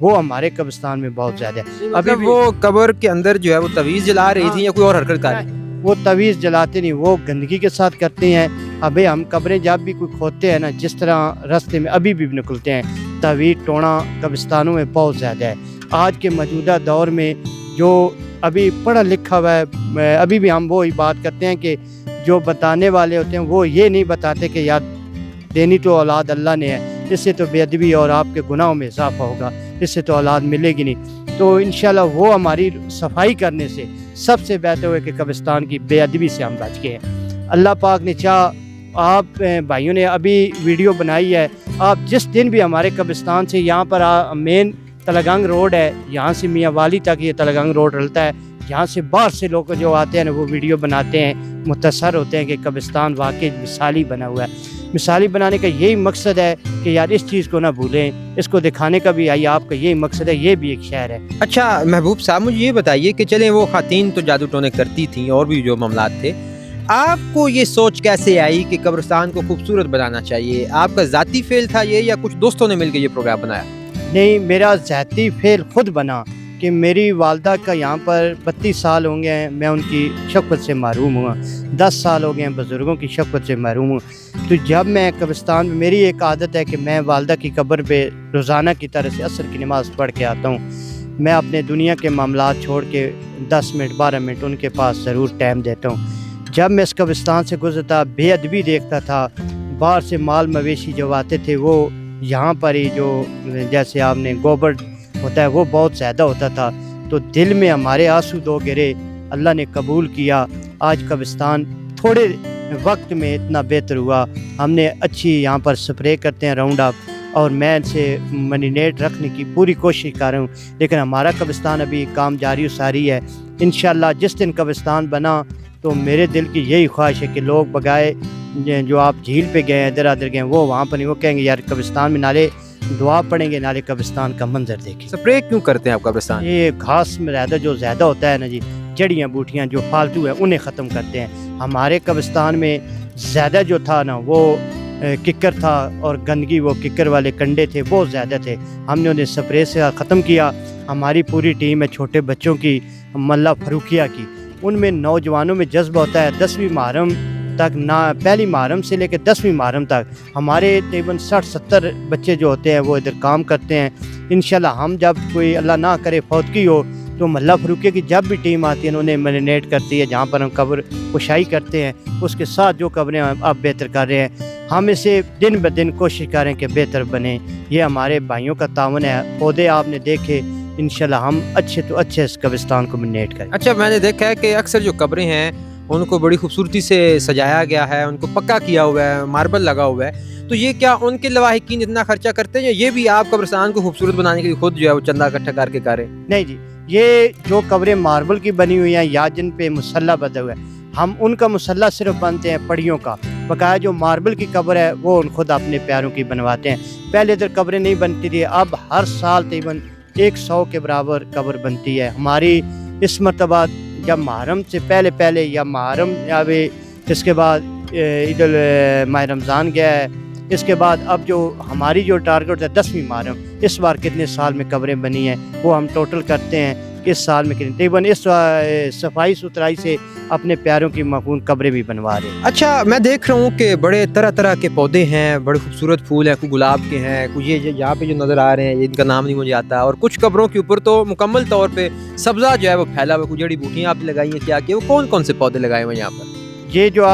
وہ ہمارے قبرستان میں بہت زیادہ ہے. ابھی بھی وہ قبر کے اندر جو ہے وہ تویز جلا رہی تھی یا کوئی اور حرکت کر رہی تھی؟ وہ تویز جلاتے نہیں، وہ گندگی کے ساتھ کرتے ہیں. ابھی ہم قبریں جب بھی کوئی کھودتے ہیں نا، جس طرح راستے میں ابھی بھی نکلتے ہیں، تویز ٹونا قبرستانوں میں بہت زیادہ ہے. آج کے موجودہ دور میں جو ابھی پڑھا لکھا ہوا ہے، ابھی بھی ہم وہی بات کرتے ہیں کہ جو بتانے والے ہوتے ہیں وہ یہ نہیں بتاتے کہ یار دینی تو اولاد اللہ نے ہے، اس سے تو بے ادبی اور آپ کے گناہوں میں اضافہ ہوگا، اس سے تو اولاد ملے گی نہیں. تو انشاءاللہ وہ ہماری صفائی کرنے سے سب سے بہتر ہوئے کہ قبرستان کی بے ادبی سے ہم بچ گئے ہیں. اللہ پاک نے چاہ، آپ بھائیوں نے ابھی ویڈیو بنائی ہے، آپ جس دن بھی ہمارے قبرستان سے یہاں پر مین تلگنگ روڈ ہے، یہاں سے میاں والی تک یہ تلگنگ روڈ رلتا ہے، یہاں سے باہر سے لوگ جو آتے ہیں نا وہ ویڈیو بناتے ہیں، متاثر ہوتے ہیں کہ قبرستان واقعی مثالی بنا ہوا ہے. مثالی بنانے کا یہی مقصد ہے کہ یار اس چیز کو نہ بھولیں، اس کو دکھانے کا بھی آپ کا یہی مقصد ہے، یہ بھی ایک شہر ہے. اچھا محبوب صاحب، مجھے یہ بتائیے کہ چلیں وہ خواتین تو جادو ٹونے کرتی تھیں اور بھی جو معاملات تھے، آپ کو یہ سوچ کیسے آئی کہ قبرستان کو خوبصورت بنانا چاہیے؟ آپ کا ذاتی فعل تھا یہ یا کچھ دوستوں نے مل کے یہ پروگرام بنایا؟ نہیں، میرا ذاتی فعل خود بنا کہ میری والدہ کا یہاں پر 32 سال ہوں گے ہیں، میں ان کی شفقت سے محروم ہوا. 10 سال ہو گئے ہیں بزرگوں کی شفقت سے محروم ہوں. تو جب میں قبرستان میں، میری ایک عادت ہے کہ میں والدہ کی قبر پہ روزانہ کی طرح سے عصر کی نماز پڑھ کے آتا ہوں. میں اپنے دنیا کے معاملات چھوڑ کے 10 منٹ 12 منٹ ان کے پاس ضرور ٹائم دیتا ہوں. جب میں اس قبرستان سے گزرتا بے ادبی دیکھتا تھا، باہر سے مال مویشی جو آتے تھے وہ یہاں پر ہی جو جیسے آپ نے گوبر ہوتا ہے وہ بہت زیادہ ہوتا تھا، تو دل میں ہمارے آنسو دو گرے. اللہ نے قبول کیا. آج قبرستان تھوڑے وقت میں اتنا بہتر ہوا. ہم نے اچھی یہاں پر سپرے کرتے ہیں راؤنڈ اپ، اور میں ان سے منینیٹ رکھنے کی پوری کوشش کر رہا ہوں، لیکن ہمارا قبرستان ابھی کام جاری و ساری ہے. انشاءاللہ جس دن قبرستان بنا تو میرے دل کی یہی خواہش ہے کہ لوگ بگائے جو آپ جھیل پہ گئے ہیں، ادھر ادھر گئے ہیں، وہ وہاں پر نہیں، وہ کہیں گے یار قبرستان میں نالے دعا پڑھیں گے، نالے قبرستان کا منظر دیکھیں. سپرے کیوں کرتے ہیں آپ قبرستان؟ یہ گھاس میں جو زیادہ ہوتا ہے نا جی، جڑیاں بوٹیاں جو فالتو ہے انہیں ختم کرتے ہیں. ہمارے قبرستان میں زیادہ جو تھا نا وہ ککر تھا، اور گندگی وہ ککر والے کنڈے تھے بہت زیادہ تھے. ہم نے انہیں سپرے سے ختم کیا. ہماری پوری ٹیم ہے چھوٹے بچوں کی، ملا فروخیہ کی، ان میں نوجوانوں میں جذبہ ہوتا ہے. 10ویں محرم تک، نہ پہلی محرم سے لے کے 10ویں محرم تک ہمارے تقریباً 60-70 بچے جو ہوتے ہیں وہ ادھر کام کرتے ہیں. انشاءاللہ ہم جب کوئی اللہ نہ کرے فوتگی ہو تو محلہ فروخیہ کی جب بھی ٹیم آتی ہے انہیں مرینیٹ کرتی ہے، جہاں پر ہم قبر کشائی کرتے ہیں اس کے ساتھ جو قبریں آپ بہتر کر رہے ہیں، ہم اسے دن بدن کوشش کریں کہ بہتر بنیں. یہ ہمارے بھائیوں کا تعاون ہے. پودے آپ نے دیکھے، انشاءاللہ ہم اچھے تو اچھے اس قبرستان کو مرینیٹ کریں. اچھا، میں نے دیکھا ہے کہ اکثر جو قبریں ہیں ان کو بڑی خوبصورتی سے سجایا گیا ہے، ان کو پکا کیا ہوا ہے، ماربل لگا ہوا ہے. تو یہ کیا ان کے لواحقین اتنا خرچہ کرتے ہیں یا یہ بھی آپ قبرستان کو خوبصورت بنانے کے لیے خود جو ہے وہ چندہ اکٹھا کر کے کریں؟ نہیں جی، یہ جو قبریں ماربل کی بنی ہوئی ہیں یا جن پہ مسلح بندھا ہوا ہے، ہم ان کا مسلح صرف بنتے ہیں پڑیوں کا. بقایا جو ماربل کی قبر ہے وہ ان خود اپنے پیاروں کی بنواتے ہیں. پہلے ادھر قبریں نہیں بنتی تھی، اب ہر سال تقریباً 100 کے برابر قبر بنتی ہے. ہماری اس مرتبہ جب محرم سے پہلے یا محرم یا اس کے بعد عید ماہ رمضان گیا ہے، اس کے بعد اب جو ہماری جو ٹارگٹ ہے 10ویں محرم، اس بار کتنے سال میں قبریں بنی ہیں وہ ہم ٹوٹل کرتے ہیں کہ اس سال میں کتنے، تقریباً اس صفائی ستھرائی سے اپنے پیاروں کی مخون قبریں بھی بنوا رہے ہیں. اچھا، میں دیکھ رہا ہوں کہ بڑے طرح طرح کے پودے ہیں، بڑے خوبصورت پھول ہیں، کوئی گلاب کے ہیں، کوئی یہ یہاں پہ جو نظر آ رہے ہیں ان کا نام نہیں مجھے آتا، اور کچھ قبروں کے اوپر تو مکمل طور پہ سبزہ جو ہے وہ پھیلا ہوا. کوئی جڑی بوٹیاں آپ نے لگائی ہیں کیا کہ وہ کون کون سے پودے لگائے ہوئے ہیں یہاں پر؟ یہ جو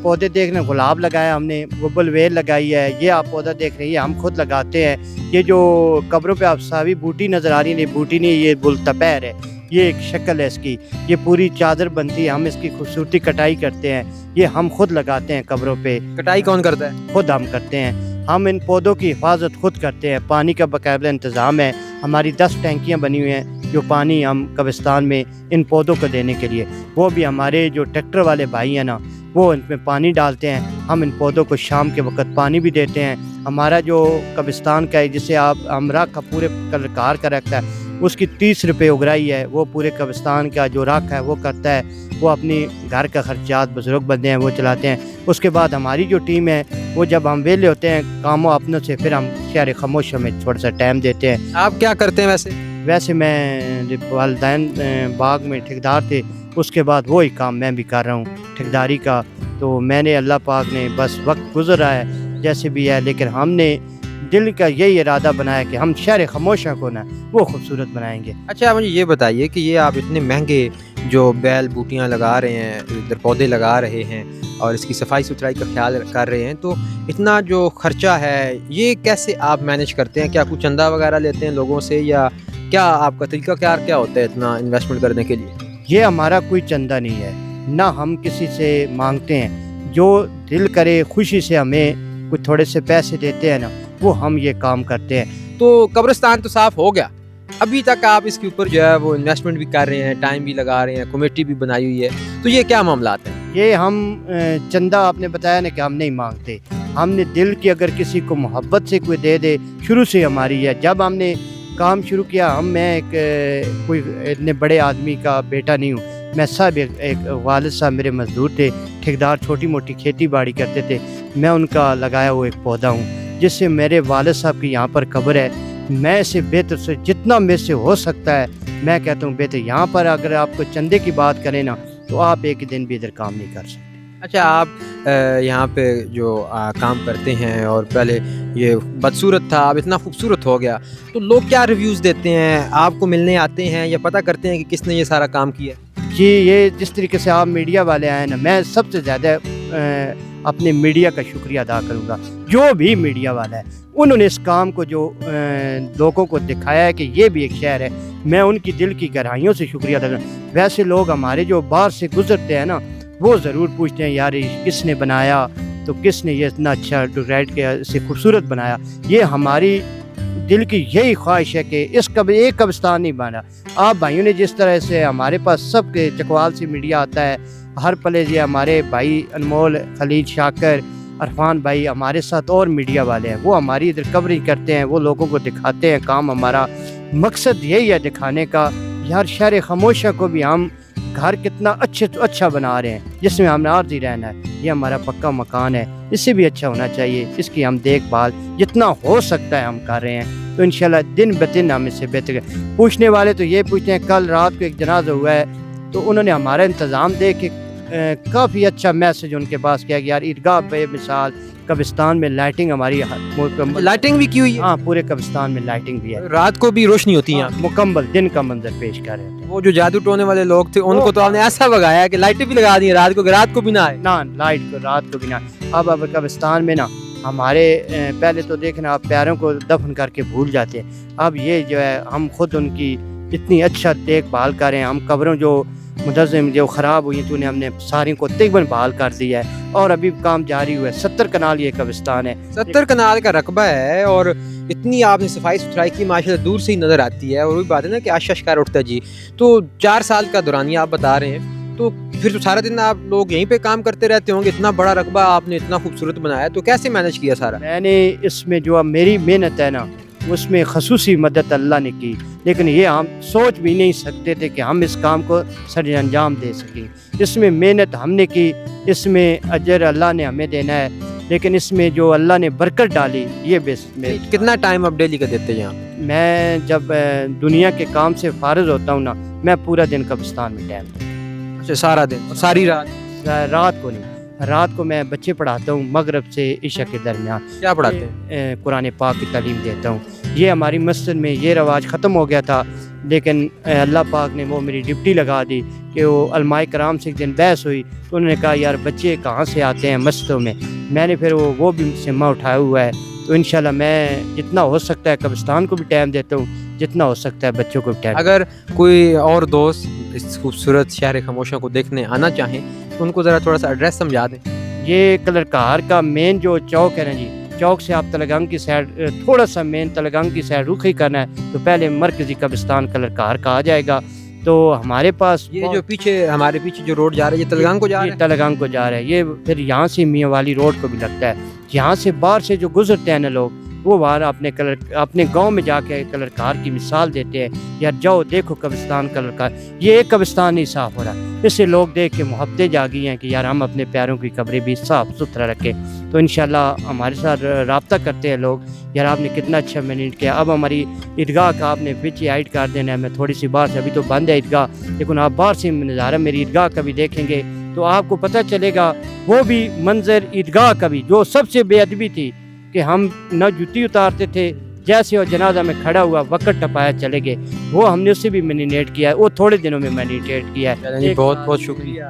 پودے دیکھ رہے ہیں، گلاب لگایا ہم نے، گبل ویل لگائی ہے. یہ آپ پودا دیکھ رہے ہیں یہ ہم خود لگاتے ہیں. یہ جو قبروں پہ آپ ساوی بوٹی نظر آ رہی ہے، یہ بوٹی نہیں، یہ بلتپیر ہے، یہ ایک شکل ہے اس کی. یہ پوری چادر بنتی ہے، ہم اس کی خوبصورتی کٹائی کرتے ہیں. یہ ہم خود لگاتے ہیں قبروں پہ. کٹائی کون کرتا ہے؟ خود ہم کرتے ہیں. ہم ان پودوں کی حفاظت خود کرتے ہیں. پانی کا باقاعدہ انتظام ہے. ہماری 10 ٹینکیاں بنی ہوئی ہیں جو پانی ہم قبرستان میں ان پودوں کو دینے کے لیے، وہ بھی ہمارے جو ٹریکٹر والے بھائی ہیں نا وہ ان میں پانی ڈالتے ہیں. ہم ان پودوں کو شام کے وقت پانی بھی دیتے ہیں. ہمارا جو قبرستان کا ہے جسے آپ امرا کا پورے کار کا رکھتا ہے، اس کی 30 روپے اگرائی ہے، وہ پورے قبرستان کا جو رکھ ہے وہ کرتا ہے، وہ اپنی گھر کا خرچات بزرگ بندے ہیں وہ چلاتے ہیں۔ اس کے بعد ہماری جو ٹیم ہے وہ جب ہم ویلے ہوتے ہیں کاموں اپنوں سے، پھر ہم شہر خاموشوں میں تھوڑا سا ٹائم دیتے ہیں۔ آپ کیا کرتے ہیں ویسے؟ ویسے میں والدین باغ میں ٹھیکیدار تھے، اس کے بعد وہی کام میں بھی کر رہا ہوں ٹھیکیداری کا، تو میں نے اللہ پاک نے بس وقت گزر رہا ہے جیسے بھی ہے، لیکن ہم نے دل کا یہی ارادہ بنایا کہ ہم شہر خاموشوں کو نا وہ خوبصورت بنائیں گے۔ اچھا مجھے یہ بتائیے کہ یہ آپ اتنے مہنگے جو بیل بوٹیاں لگا رہے ہیں، ادھر پودے لگا رہے ہیں اور اس کی صفائی ستھرائی کا خیال کر رہے ہیں، تو اتنا جو خرچہ ہے یہ کیسے آپ مینیج کرتے ہیں؟ کیا کچھ چندہ وغیرہ لیتے ہیں لوگوں سے، یا کیا آپ کا طریقہ کار کیا ہوتا ہے اتنا انویسٹمنٹ کرنے کے لیے؟ یہ ہمارا کوئی چندہ نہیں ہے، نہ ہم کسی سے مانگتے ہیں، جو دل کرے خوشی سے ہمیں کچھ تھوڑے سے پیسے دیتے ہیں نا وہ ہم یہ کام کرتے ہیں۔ تو قبرستان تو صاف ہو گیا، ابھی تک آپ اس کے اوپر جو ہے وہ انویسٹمنٹ بھی کر رہے ہیں، ٹائم بھی لگا رہے ہیں، کمیٹی بھی بنائی ہوئی ہے، تو یہ کیا معاملات ہیں؟ یہ ہم چندہ آپ نے بتایا نا کہ ہم نہیں مانگتے، ہم نے دل کی اگر کسی کو محبت سے کوئی دے دے، شروع سے ہماری ہے۔ جب ہم نے کام شروع کیا، میں ایک کوئی اتنے بڑے آدمی کا بیٹا نہیں ہوں، میں صاحب ایک والد صاحب میرے مزدور تھے، ٹھیکیدار چھوٹی موٹی کھیتی باڑی کرتے تھے، میں ان کا لگایا ہوا ایک پودا ہوں، جس سے میرے والد صاحب کی یہاں پر قبر ہے۔ میں اسے بہتر سے جتنا میرے سے ہو سکتا ہے میں کہتا ہوں بہتر، یہاں پر اگر آپ کو چندے کی بات کریں نا تو آپ ایک دن بھی ادھر کام نہیں کر سکتے۔ اچھا آپ یہاں پہ جو کام کرتے ہیں اور پہلے یہ بدصورت تھا، اب اتنا خوبصورت ہو گیا، تو لوگ کیا ریویوز دیتے ہیں؟ آپ کو ملنے آتے ہیں یا پتہ کرتے ہیں کہ کس نے یہ سارا کام کیا ہے؟ جی، یہ جس طریقے سے آپ میڈیا والے آئے نا، میں سب سے زیادہ اپنے میڈیا کا شکریہ ادا کروں گا، جو بھی میڈیا والا ہے انہوں نے اس کام کو جو لوگوں کو دکھایا ہے کہ یہ بھی ایک شہر ہے، میں ان کی دل کی گہرائیوں سے شکریہ ادا کروں۔ ویسے لوگ ہمارے جو باہر سے گزرتے ہیں نا وہ ضرور پوچھتے ہیں یار یہ کس نے بنایا، تو کس نے یہ اتنا اچھا ڈیکوریٹ کیا، اسے خوبصورت بنایا۔ یہ ہماری دل کی یہی خواہش ہے کہ اس ایک قبرستان نہیں بنا۔ آپ بھائیوں نے جس طرح سے ہمارے پاس سب کے چکوال سے میڈیا آتا ہے، ہر پلے یہ ہمارے بھائی انمول، خلیل، شاکر، عرفان بھائی ہمارے ساتھ اور میڈیا والے ہیں، وہ ہماری ادھر کوریج کرتے ہیں، وہ لوگوں کو دکھاتے ہیں کام۔ ہمارا مقصد یہی ہے دکھانے کا یار شہر خاموشہ کو بھی ہم گھر کتنا اچھا بنا رہے ہیں، جس میں ہم نے عارضی رہنا ہے۔ یہ ہمارا پکا مکان ہے، اس سے بھی اچھا ہونا چاہیے، اس کی ہم دیکھ بھال جتنا ہو سکتا ہے ہم کر رہے ہیں، تو انشاءاللہ دن بدن ہم اس سے بہتر۔ پوچھنے والے تو یہ پوچھتے ہیں، کل رات کو ایک جنازہ ہوا ہے تو انہوں نے ہمارا انتظام دیکھ کے کافی اچھا میسج ان کے پاس کیا کہ یار عیدگاہ بے مثال قبرستان میں لائٹنگ ہماری لائٹنگ بھی کی ہوئی ہے؟ ہاں، پورے قبرستان میں لائٹنگ بھی ہے، رات کو بھی روشنی ہوتی ہے؟ مکمل دن کا منظر پیش کر رہے ہیں۔ وہ جو جادو ٹونے والے لوگ تھے ان کو تو آپ نے ایسا بگایا ہے کہ لائٹیں بھی لگا دی ہیں رات کو، کہ رات کو بھی نہ آئے۔ نہ لائٹ کو رات کو بھی نہ۔ اب قبرستان میں نا ہمارے پہلے تو دیکھنا آپ پیروں کو دفن کر کے بھول جاتے ہیں، اب یہ جو ہے ہم خود ان کی اتنی اچھا دیکھ بھال کر رہے ہیں۔ ہم قبروں جو مدزم جو خراب ہوئی ہیں تو انہیں ہم نے ساری کو تقریباً بحال کر دیا ہے، اور ابھی کام جاری ہوا ہے۔ 70 کنال یہ قبرستان ہے، 70 کنال کا رقبہ ہے، اور اتنی آپ نے صفائی ستھرائی کی ماشاءاللہ دور سے ہی نظر آتی ہے۔ اور وہی بات ہے نا کہ آشا شکار اٹھتا ہے جی۔ تو 4 سال کا دورانیہ آپ بتا رہے ہیں، تو پھر تو سارا دن آپ لوگ یہیں پہ کام کرتے رہتے ہوں گے، اتنا بڑا رقبہ آپ نے اتنا خوبصورت بنایا، تو کیسے مینیج کیا سارا؟ میں نے اس میں جو میری محنت ہے نا اس میں خصوصی مدد اللہ نے کی، لیکن یہ ہم سوچ بھی نہیں سکتے تھے کہ ہم اس کام کو سر انجام دے سکیں۔ اس میں محنت ہم نے کی، اس میں اجر اللہ نے ہمیں دینا ہے، لیکن اس میں جو اللہ نے برکت ڈالی یہ بس میں۔ کتنا ٹائم آپ ڈیلی کا دیتے ہیں یہاں؟ میں جب دنیا کے کام سے فارغ ہوتا ہوں نا میں پورا دن قبرستان میں ٹائم دیتا ہوں۔ اچھا، سارا دن، ساری رات؟ رات کو نہیں، رات کو میں بچے پڑھاتا ہوں، مغرب سے عشاء کے درمیان۔ کیا پڑھاتے ہیں؟ قرآن پاک کی تعلیم دیتا ہوں۔ یہ ہماری مسجد میں یہ رواج ختم ہو گیا تھا، لیکن اللہ پاک نے وہ میری ڈپٹی لگا دی کہ وہ علماء کرام سے ایک دن بحث ہوئی تو انہوں نے کہا یار بچے کہاں سے آتے ہیں مسجدوں میں نے پھر وہ بھی ذمہ اٹھایا ہوا ہے، تو انشاءاللہ میں جتنا ہو سکتا ہے قبرستان کو بھی ٹائم دیتا ہوں، جتنا ہو سکتا ہے بچوں کو بھی ٹائم۔ اگر کوئی اور دوست اس خوبصورت شہر خاموشوں کو دیکھنے آنا چاہیں تو ان کو ذرا تھوڑا سا ایڈریس سمجھا دیں۔ یہ کلر کہار کا مین جو چوک ہے نا جی، چوک سے آپ تلگنگ کی سائڈ تھوڑا سا مین تلگنگ کی سائڈ رخ ہی کرنا ہے تو پہلے مرکزی قبرستان کلر کہار کا آ جائے گا۔ تو ہمارے پاس یہ جو پیچھے ہمارے پیچھے جو روڈ جا رہا ہے یہ تلگنگ کو جا رہا ہے؟ تلگنگ کو جا رہا ہے، یہ پھر یہاں سے میاں والی روڈ کو بھی لگتا ہے۔ یہاں سے باہر سے جو گزرتے ہیں نا لوگ وہ وہاں اپنے گاؤں میں جا کے کلر کار کی مثال دیتے ہیں، یار جاؤ دیکھو قبرستان کلر کار، یہ ایک قبرستان نہیں صاف ہو رہا، اس سے لوگ دیکھ کے محبتیں جاگی ہیں کہ یار ہم اپنے پیاروں کی قبریں بھی صاف ستھرا رکھیں۔ تو انشاءاللہ ہمارے ساتھ رابطہ کرتے ہیں لوگ، یار آپ نے کتنا اچھا مینیج کیا، اب ہماری عیدگاہ کا آپ نے پچ ہائٹ کر دینا ہے، میں تھوڑی سی باہر سے، ابھی تو بند ہے عیدگاہ، لیکن آپ باہر سے نظارہ میری عیدگاہ کا بھی دیکھیں گے تو آپ کو پتہ چلے گا وہ بھی منظر عیدگاہ کا بھی، جو سب سے بے ادبی تھی کہ ہم نہ جوتی اتارتے تھے، جیسے وہ جنازہ میں کھڑا ہوا وقت ٹپایا چلے گئے، وہ ہم نے اسے بھی مینیٹ کیا ہے، وہ تھوڑے دنوں میں مینیٹ کیا ہے۔ بہت بہت شکریہ،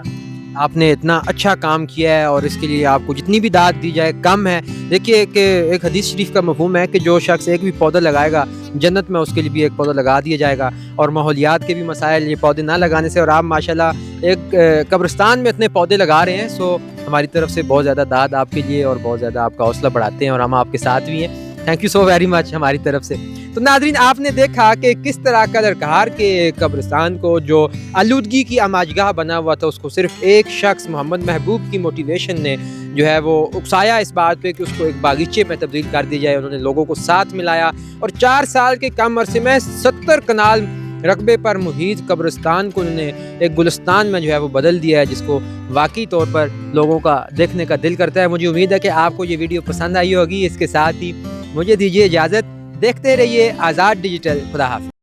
آپ نے اتنا اچھا کام کیا ہے اور اس کے لیے آپ کو جتنی بھی داد دی جائے کم ہے۔ دیکھیے کہ ایک حدیث شریف کا مفہوم ہے کہ جو شخص ایک بھی پودا لگائے گا جنت میں اس کے لیے بھی ایک پودا لگا دیا جائے گا، اور ماحولیات کے بھی مسائل یہ پودے نہ لگانے سے، اور آپ ماشاءاللہ ایک قبرستان میں اتنے پودے لگا رہے ہیں، سو ہماری طرف سے بہت زیادہ داد آپ کے لیے، اور بہت زیادہ آپ کا حوصلہ بڑھاتے ہیں، اور ہم آپ کے ساتھ بھی ہیں۔ Thank you so very much ہماری طرف سے۔ تو ناظرین، آپ نے دیکھا کہ کس طرح کلر کہار کے قبرستان کو جو آلودگی کی آماجگاہ بنا ہوا تھا، اس کو صرف ایک شخص محمد محبوب کی موٹیویشن نے جو ہے وہ اکسایا اس بات پہ کہ اس کو ایک باغیچے میں تبدیل کر دیا جائے۔ انہوں نے لوگوں کو ساتھ ملایا اور 4 سال کے کم عرصے میں 70 کنال رقبے پر محیط قبرستان کو انہوں نے ایک گلستان میں جو ہے وہ بدل دیا ہے، جس کو واقعی طور پر لوگوں کا دیکھنے کا دل کرتا ہے۔ مجھے امید ہے کہ آپ کو یہ ویڈیو پسند آئی ہوگی۔ اس کے ساتھ ہی مجھے دیجیے اجازت، دیکھتے رہیے آزاد ڈیجیٹل۔ خدا حافظ۔